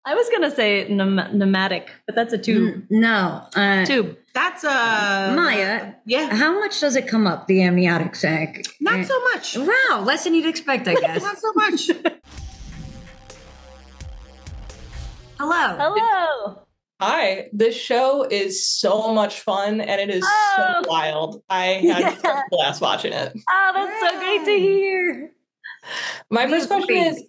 I was gonna say pneumatic, but that's a tube. No. Tube. That's Maya. Yeah. How much does it come up, the amniotic sac? Not so much. Wow, less than you'd expect, I guess. Not so much. Hello. Hello. Hi, this show is so much fun and it is so wild. I had a blast watching it. Oh, that's so great to hear. My first question is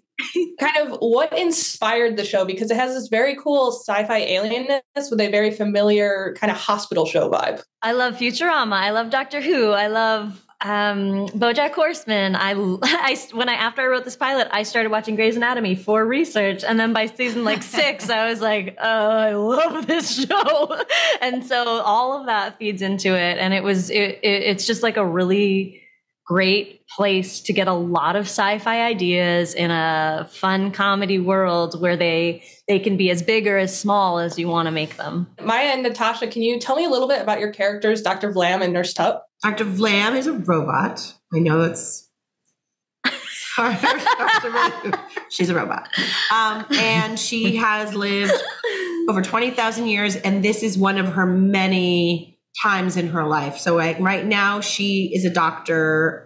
kind of what inspired the show, because it has this very cool sci-fi alienness with a very familiar kind of hospital show vibe. I love Futurama. I love Doctor Who. I love BoJack Horseman. After I wrote this pilot, I started watching Grey's Anatomy for research, and then by season 6, I was like, "Oh, I love this show," and so all of that feeds into it, and it's just like a really great place to get a lot of sci-fi ideas in a fun comedy world where they can be as big or as small as you want to make them. Maya and Natasha, can you tell me a little bit about your characters, Dr. Vlam and Nurse Tup? Dr. Vlam is a robot. I know it's hard. She's a robot. And she has lived over 20,000 years, and this is one of her many times in her life. So right now she is a doctor,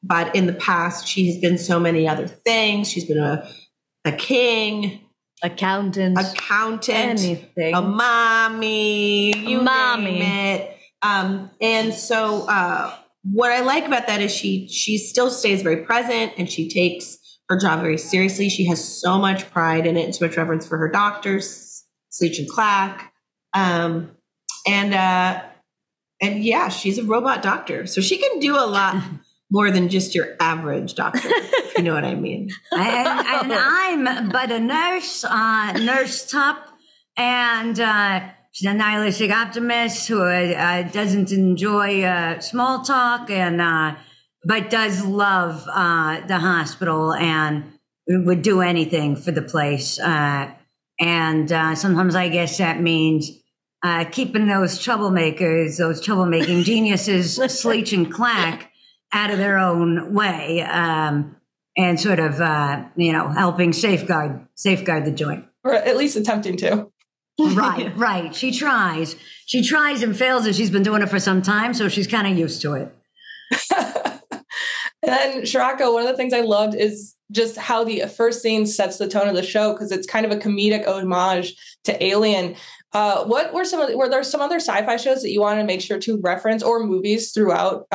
but in the past she has been so many other things. She's been a king, accountant, anything, a mommy, you name it. And so what I like about that is she still stays very present and she takes her job very seriously. She has so much pride in it and so much reverence for her doctors, Sleech and Clack. And yeah, she's a robot doctor. So she can do a lot more than just your average doctor, if you know what I mean. And I'm but a nurse, Nurse Tup, and she's a nihilistic optimist who doesn't enjoy small talk, and but does love the hospital and would do anything for the place. And sometimes I guess that means keeping those troublemakers, those troublemaking geniuses, Sleech and Clack, out of their own way, and sort of, helping safeguard the joint. Or at least attempting to. Right. She tries and fails, and she's been doing it for some time, so she's kind of used to it. And then, Shirako, one of the things I loved is just how the first scene sets the tone of the show, because it's kind of a comedic homage to Alien. Were there some other sci-fi shows that you wanted to make sure to reference, or movies throughout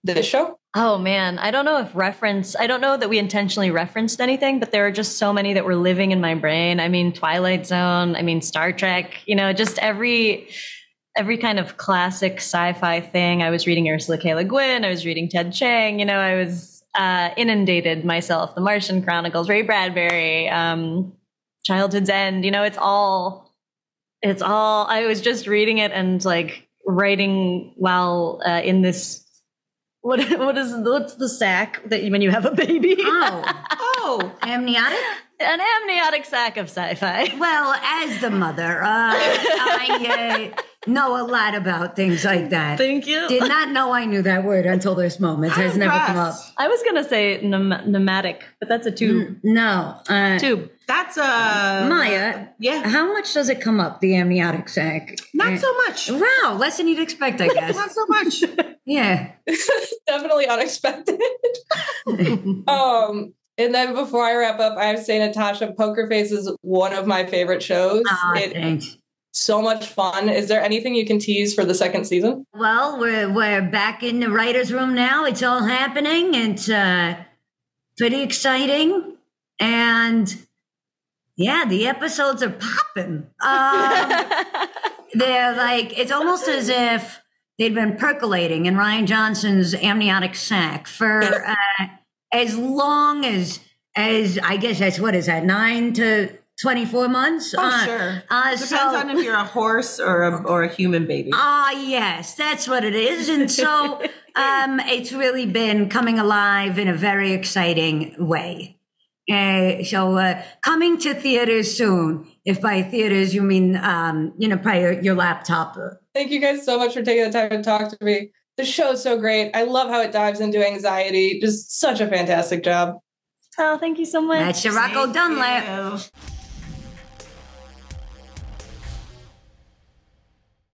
this show? Oh man, I don't know that we intentionally referenced anything, but there are just so many that were living in my brain. I mean, Twilight Zone, I mean, Star Trek, just every kind of classic sci-fi thing. I was reading Ursula K. Le Guin, I was reading Ted Chiang, I was inundated myself. The Martian Chronicles, Ray Bradbury, Childhood's End, it's all, I was just reading it and like writing while in this, what's the sack that when you have a baby? Oh, amniotic? An amniotic sack of sci-fi. Well, as the mother, I know a lot about things like that. Thank you. Did not know I knew that word until this moment. It has never come up. I was going to say pneumatic, but that's a tube. No. Tube. That's Maya. Yeah. How much does it come up, the amniotic sac? Not so much. Wow, less than you'd expect, I guess. Not so much. Yeah. Definitely unexpected. And then before I wrap up, I have to say, Natasha, Poker Face is one of my favorite shows. Thanks. So much fun. Is there anything you can tease for the second season? Well, we're back in the writer's room now. It's all happening. It's pretty exciting. And yeah, the episodes are popping. They're like, it's almost as if they'd been percolating in Ryan Johnson's amniotic sac for as long as I guess that's, what is that, 9 to 24 months? Oh, sure. Depends on if you're a horse or a human baby. Yes, that's what it is. And so it's really been coming alive in a very exciting way. So coming to theaters soon. If by theaters you mean, by your laptop. Thank you guys so much for taking the time to talk to me. The show is so great. I love how it dives into anxiety. Just such a fantastic job. Oh, thank you so much. That's your Rocco Dunlap.